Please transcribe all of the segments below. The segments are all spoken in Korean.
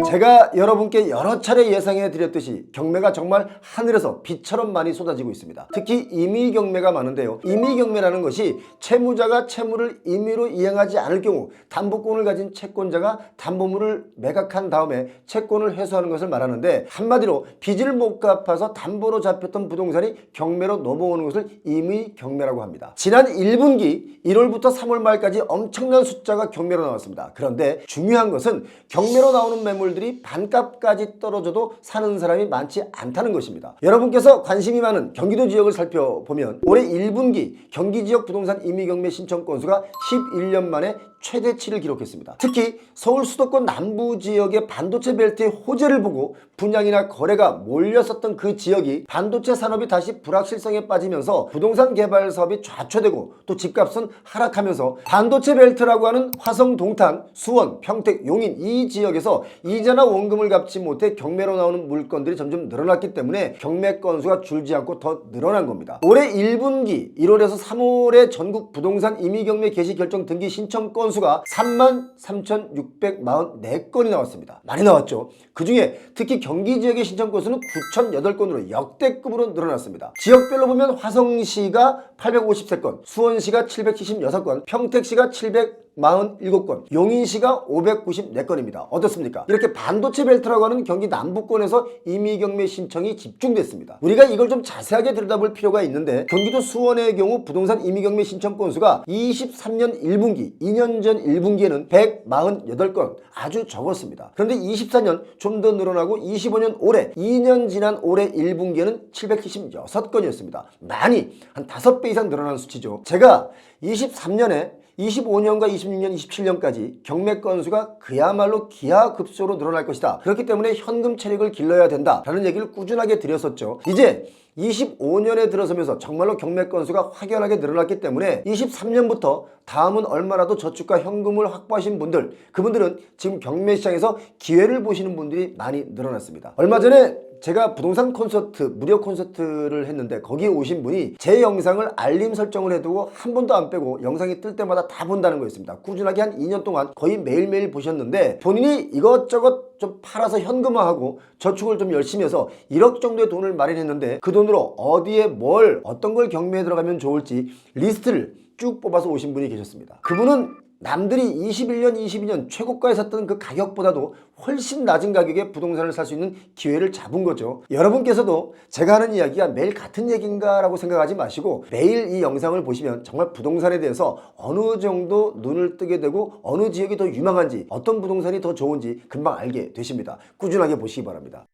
제가 여러분께 여러 차례 예상해 드렸듯이 경매가 정말 하늘에서 비처럼 많이 쏟아지고 있습니다. 특히 임의 경매가 많은데요. 임의 경매라는 것이 채무자가 채무를 임의로 이행하지 않을 경우 담보권을 가진 채권자가 담보물을 매각한 다음에 채권을 회수하는 것을 말하는데, 한마디로 빚을 못 갚아서 담보로 잡혔던 부동산이 경매로 넘어오는 것을 임의 경매라고 합니다. 지난 1분기 1월부터 3월 말까지 엄청난 숫자가 경매로 나왔습니다. 그런데 중요한 것은 경매로 나오는 매물들이 반값까지 떨어져도 사는 사람이 많지 않다는 것입니다. 여러분께서 관심이 많은 경기도 지역을 살펴보면 올해 1분기 경기지역 부동산 임의경매 신청 건수가 11년 만에 최대치를 기록했습니다. 특히 서울 수도권 남부 지역의 반도체 벨트의 호재를 보고 분양이나 거래가 몰렸었던 그 지역이 반도체 산업이 다시 불확실성에 빠지면서 부동산 개발 사업이 좌초되고 또 집값은 하락하면서 반도체 벨트라고 하는 화성, 동탄, 수원, 평택, 용인 이 지역에서 이자나 원금을 갚지 못해 경매로 나오는 물건들이 점점 늘어났기 때문에 경매 건수가 줄지 않고 더 늘어난 겁니다. 올해 1분기 1월에서 3월에 전국 부동산 임의경매 개시 결정 등기 신청 건수가 33,644건이 나왔습니다. 많이 나왔죠. 그 중에 특히 경기 지역의 신청 건수는 9,008건으로 역대급으로 늘어났습니다. 지역별로 보면 화성시가 853건, 수원시가 776건, 평택시가 747건, 용인시가 594건입니다. 어떻습니까? 이렇게 반도체 벨트라고 하는 경기 남부권에서 임의경매 신청이 집중됐습니다. 우리가 이걸 좀 자세하게 들여다볼 필요가 있는데, 경기도 수원의 경우 부동산 임의경매 신청 건수가 23년 1분기, 2년 전 1분기에는 148건, 아주 적었습니다. 그런데 24년 좀 더 늘어나고 25년 올해, 2년 지난 올해 1분기에는 776건이었습니다. 많이 한 5배 이상 늘어난 수치죠. 제가 23년에 25년과 26년, 27년까지 경매 건수가 그야말로 기하급수로 늘어날 것이다. 그렇기 때문에 현금 체력을 길러야 된다라는 얘기를 꾸준하게 드렸었죠. 이제 25년에 들어서면서 정말로 경매 건수가 확연하게 늘어났기 때문에 23년부터 다음은 얼마라도 저축과 현금을 확보하신 분들, 그분들은 지금 경매 시장에서 기회를 보시는 분들이 많이 늘어났습니다. 얼마 전에 제가 부동산 콘서트, 무료 콘서트를 했는데 거기에 오신 분이 제 영상을 알림 설정을 해두고 한 번도 안 빼고 영상이 뜰 때마다 다 본다는 거였습니다. 꾸준하게 한 2년 동안 거의 매일매일 보셨는데, 본인이 이것저것 좀 팔아서 현금화하고 저축을 좀 열심히 해서 1억 정도의 돈을 마련했는데, 그 돈으로 어디에 뭘, 어떤 걸 경매에 들어가면 좋을지 리스트를 쭉 뽑아서 오신 분이 계셨습니다. 그분은 남들이 21년, 22년 최고가에 샀던 그 가격보다도 훨씬 낮은 가격에 부동산을 살 수 있는 기회를 잡은 거죠. 여러분께서도 제가 하는 이야기가 매일 같은 얘기인가 라고 생각하지 마시고 매일 이 영상을 보시면 정말 부동산에 대해서 어느 정도 눈을 뜨게 되고 어느 지역이 더 유망한지, 어떤 부동산이 더 좋은지 금방 알게 되십니다. 꾸준하게 보시기 바랍니다.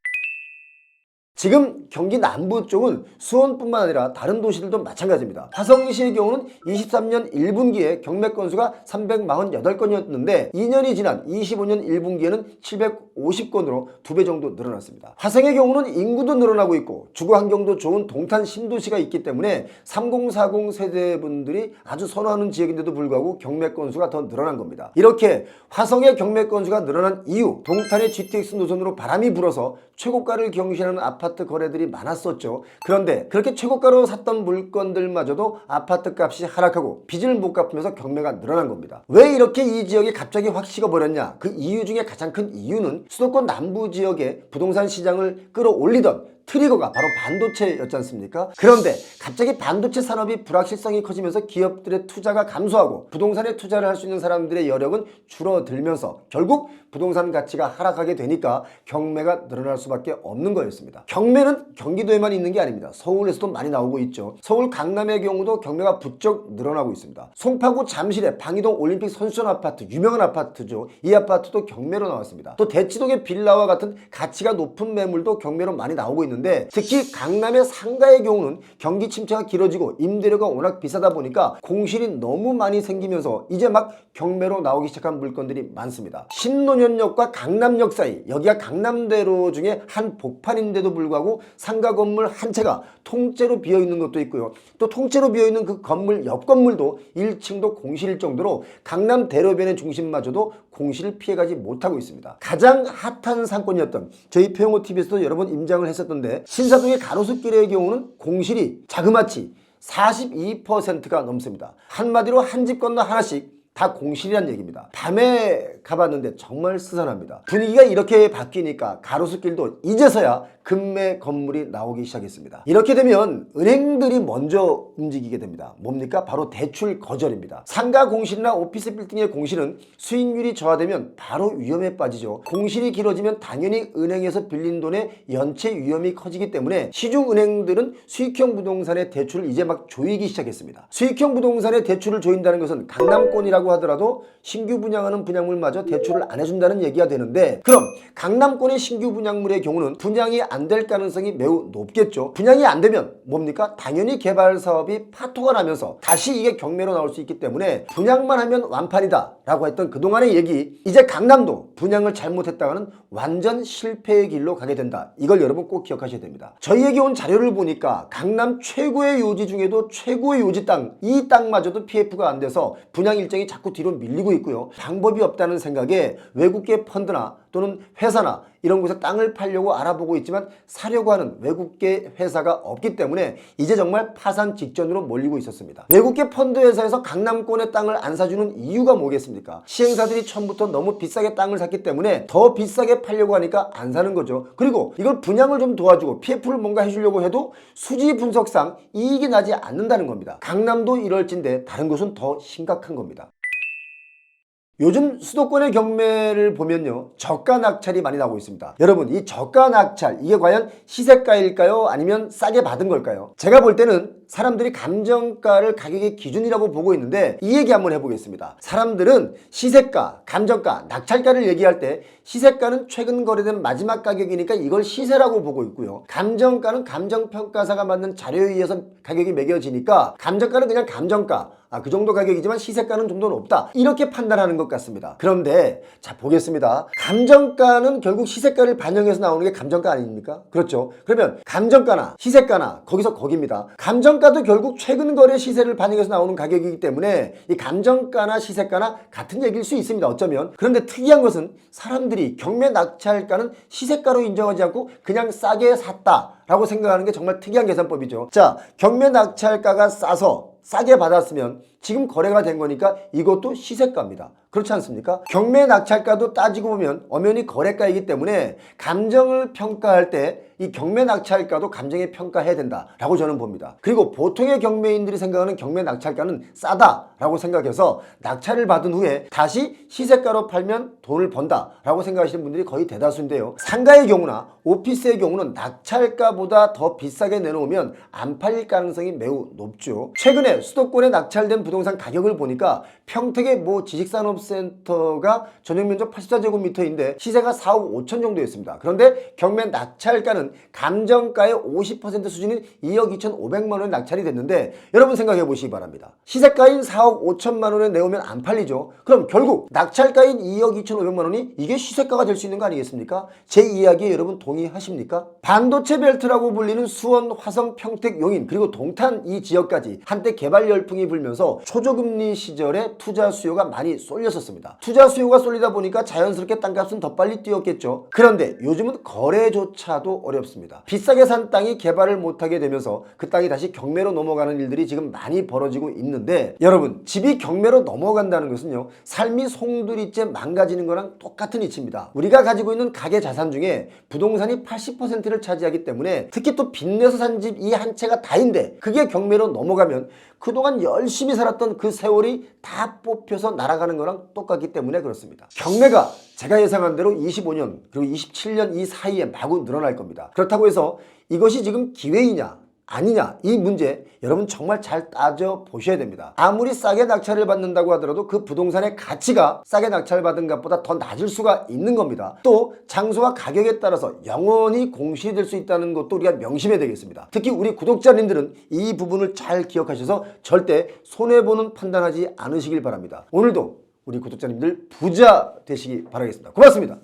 지금 경기 남부 쪽은 수원뿐만 아니라 다른 도시들도 마찬가지입니다. 화성시의 경우는 23년 1분기에 경매 건수가 348건이었는데 2년이 지난 25년 1분기에는 750건으로 2배 정도 늘어났습니다. 화성의 경우는 인구도 늘어나고 있고 주거 환경도 좋은 동탄 신도시가 있기 때문에 3040 세대분들이 아주 선호하는 지역인데도 불구하고 경매 건수가 더 늘어난 겁니다. 이렇게 화성의 경매 건수가 늘어난 이유, 동탄의 GTX 노선으로 바람이 불어서 최고가를 경신하는 아파트 거래들이 많았었죠. 그런데 그렇게 최고가로 샀던 물건들마저도 아파트 값이 하락하고 빚을 못 갚으면서 경매가 늘어난 겁니다. 왜 이렇게 이 지역이 갑자기 확 식어버렸냐? 그 이유 중에 가장 큰 이유는 수도권 남부 지역의 부동산 시장을 끌어올리던 트리거가 바로 반도체였지 않습니까? 그런데 갑자기 반도체 산업이 불확실성이 커지면서 기업들의 투자가 감소하고 부동산에 투자를 할 수 있는 사람들의 여력은 줄어들면서 결국 부동산 가치가 하락하게 되니까 경매가 늘어날 수밖에 없는 거였습니다. 경매는 경기도에만 있는 게 아닙니다. 서울에서도 많이 나오고 있죠. 서울 강남의 경우도 경매가 부쩍 늘어나고 있습니다. 송파구 잠실의 방이동 올림픽 선수촌 아파트, 유명한 아파트죠. 이 아파트도 경매로 나왔습니다. 또 대치동의 빌라와 같은 가치가 높은 매물도 경매로 많이 나오고 있는데, 특히 강남의 상가의 경우는 경기 침체가 길어지고 임대료가 워낙 비싸다 보니까 공실이 너무 많이 생기면서 이제 막 경매로 나오기 시작한 물건들이 많습니다. 신논현역과 강남역 사이, 여기가 강남대로 중에 한 복판인데도 불구하고 상가 건물 한 채가 통째로 비어있는 것도 있고요. 또 통째로 비어있는 그 건물 옆 건물도 1층도 공실일 정도로 강남 대로변의 중심마저도 공실을 피해가지 못하고 있습니다. 가장 핫한 상권이었던 저희 표영호TV에서도 여러 번 임장을 했었던데, 신사동의 가로수길의 경우는 공실이 자그마치 42%가 넘습니다. 한마디로 한 집 건너 하나씩 다 공실이란 얘기입니다. 밤에 가봤는데 정말 스산합니다. 분위기가 이렇게 바뀌니까 가로수길도 이제서야 금매 건물이 나오기 시작했습니다. 이렇게 되면 은행들이 먼저 움직이게 됩니다. 뭡니까? 바로 대출 거절입니다. 상가 공실이나 오피스 빌딩의 공실은 수익률이 저하되면 바로 위험에 빠지죠. 공실이 길어지면 당연히 은행에서 빌린 돈의 연체 위험이 커지기 때문에 시중은행들은 수익형 부동산의 대출을 이제 막 조이기 시작했습니다. 수익형 부동산의 대출을 조인다는 것은 강남권이라고 하더라도 신규 분양하는 분양물마저 대출을 안 해준다는 얘기가 되는데, 그럼 강남권의 신규 분양물의 경우는 분양이 안 될 가능성이 매우 높겠죠. 분양이 안 되면 뭡니까? 당연히 개발 사업이 파토가 나면서 다시 이게 경매로 나올 수 있기 때문에 분양만 하면 완판이다 라고 했던 그동안의 얘기, 이제 강남도 분양을 잘못했다가는 완전 실패의 길로 가게 된다. 이걸 여러분 꼭 기억하셔야 됩니다. 저희에게 온 자료를 보니까 강남 최고의 요지 중에도 최고의 요지 땅, 이 땅마저도 PF가 안 돼서 분양 일정이 자꾸 뒤로 밀리고 있고요. 방법이 없다는 생각에 외국계 펀드나 또는 회사나 이런 곳에 땅을 팔려고 알아보고 있지만 사려고 하는 외국계 회사가 없기 때문에 이제 정말 파산 직전으로 몰리고 있었습니다. 외국계 펀드 회사에서 강남권의 땅을 안 사주는 이유가 뭐겠습니까? 시행사들이 처음부터 너무 비싸게 땅을 샀기 때문에 더 비싸게 팔려고 하니까 안 사는 거죠. 그리고 이걸 분양을 좀 도와주고 PF를 뭔가 해주려고 해도 수지 분석상 이익이 나지 않는다는 겁니다. 강남도 이럴진데 다른 곳은 더 심각한 겁니다. 요즘 수도권의 경매를 보면요, 저가 낙찰이 많이 나오고 있습니다. 여러분, 이 저가 낙찰, 이게 과연 시세가일까요? 아니면 싸게 받은 걸까요? 제가 볼 때는 사람들이 감정가를 가격의 기준이라고 보고 있는데 이 얘기 한번 해보겠습니다. 사람들은 시세가, 감정가, 낙찰가를 얘기할 때 시세가는 최근 거래된 마지막 가격이니까 이걸 시세라고 보고 있고요. 감정가는 감정평가사가 만든 자료에 의해서 가격이 매겨지니까 감정가는 그냥 감정가, 그 정도 가격이지만 시세가는 좀 더 높다, 이렇게 판단하는 것 같습니다. 그런데 자 보겠습니다. 감정가는 결국 시세가를 반영해서 나오는 게 감정가 아닙니까? 그렇죠. 그러면 감정가나 시세가나 거기서 거기입니다. 감정가도 결국 최근 거래 시세를 반영해서 나오는 가격이기 때문에 이 감정가나 시세가나 같은 얘기일 수 있습니다. 어쩌면. 그런데 특이한 것은 사람들이 경매 낙찰가는 시세가로 인정하지 않고 그냥 싸게 샀다 라고 생각하는 게 정말 특이한 계산법이죠. 자, 경매 낙찰가가 싸서 싸게 받았으면 지금 거래가 된 거니까 이것도 시세가입니다. 그렇지 않습니까? 경매 낙찰가도 따지고 보면 엄연히 거래가이기 때문에 감정을 평가할 때 이 경매 낙찰가도 감정에 평가해야 된다라고 저는 봅니다. 그리고 보통의 경매인들이 생각하는 경매 낙찰가는 싸다라고 생각해서 낙찰을 받은 후에 다시 시세가로 팔면 돈을 번다라고 생각하시는 분들이 거의 대다수인데요. 상가의 경우나 오피스의 경우는 낙찰가보다 더 비싸게 내놓으면 안 팔릴 가능성이 매우 높죠. 최근에 수도권에 낙찰된 부동산 가격을 보니까 평택의 모 지식산업센터가 전용면적 84제곱미터인데 시세가 4억 5천 정도였습니다. 그런데 경매 낙찰가는 감정가의 50% 수준인 2억 2,500만 원에 낙찰이 됐는데 여러분 생각해 보시기 바랍니다. 시세가인 4억 5천만 원에 내오면 안 팔리죠. 그럼 결국 낙찰가인 2억 2,500만 원이 이게 시세가가 될 수 있는 거 아니겠습니까? 제 이야기에 여러분 동의하십니까? 반도체 벨트라고 불리는 수원, 화성, 평택, 용인 그리고 동탄 이 지역까지 한때 개발 열풍이 불면서 초저금리 시절에 투자 수요가 많이 쏠렸었습니다. 투자 수요가 쏠리다 보니까 자연스럽게 땅값은 더 빨리 뛰었겠죠. 그런데 요즘은 거래조차도 어렵습니다. 비싸게 산 땅이 개발을 못하게 되면서 그 땅이 다시 경매로 넘어가는 일들이 지금 많이 벌어지고 있는데 여러분, 집이 경매로 넘어간다는 것은요, 삶이 송두리째 망가지는 거랑 똑같은 이치입니다. 우리가 가지고 있는 가계 자산 중에 부동산이 80%를 차지하기 때문에 특히 또 빚내서 산 집 이 한 채가 다인데 그게 경매로 넘어가면 그동안 열심히 살았던 그 세월이 다 뽑혀서 날아가는 거랑 똑같기 때문에 그렇습니다. 경매가 제가 예상한 대로 25년 그리고 27년 이 사이에 마구 늘어날 겁니다. 그렇다고 해서 이것이 지금 기회이냐 아니냐 이 문제 여러분 정말 잘 따져 보셔야 됩니다. 아무리 싸게 낙찰을 받는다고 하더라도 그 부동산의 가치가 싸게 낙찰받은 값보다 더 낮을 수가 있는 겁니다. 또 장소와 가격에 따라서 영원히 공실이 될 수 있다는 것도 우리가 명심해야 되겠습니다. 특히 우리 구독자님들은 이 부분을 잘 기억하셔서 절대 손해보는 판단하지 않으시길 바랍니다. 오늘도 우리 구독자님들 부자 되시기 바라겠습니다. 고맙습니다.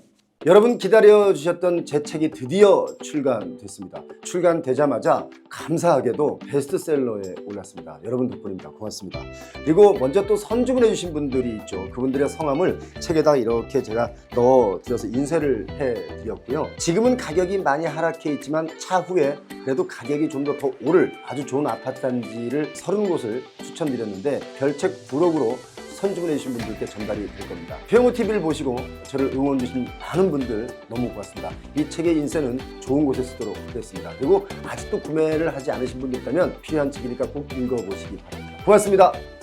여러분 기다려주셨던 제 책이 드디어 출간됐습니다. 출간되자마자 감사하게도 베스트셀러에 올랐습니다. 여러분 덕분입니다. 고맙습니다. 그리고 먼저 또 선주문해 주신 분들이 있죠. 그분들의 성함을 책에다 이렇게 제가 넣어드려서 인쇄를 해드렸고요. 지금은 가격이 많이 하락해 있지만 차후에 그래도 가격이 좀 더 오를 아주 좋은 아파트 단지를 30곳을 추천드렸는데 별책 부록으로 선주문해 주신 분들께 전달이 될 겁니다. 표영호TV를 보시고 저를 응원 주신 많은 분들 너무 고맙습니다. 이 책의 인쇄는 좋은 곳에 쓰도록 하겠습니다. 그리고 아직도 구매를 하지 않으신 분들 있다면 필요한 책이니까 꼭 읽어보시기 바랍니다. 고맙습니다.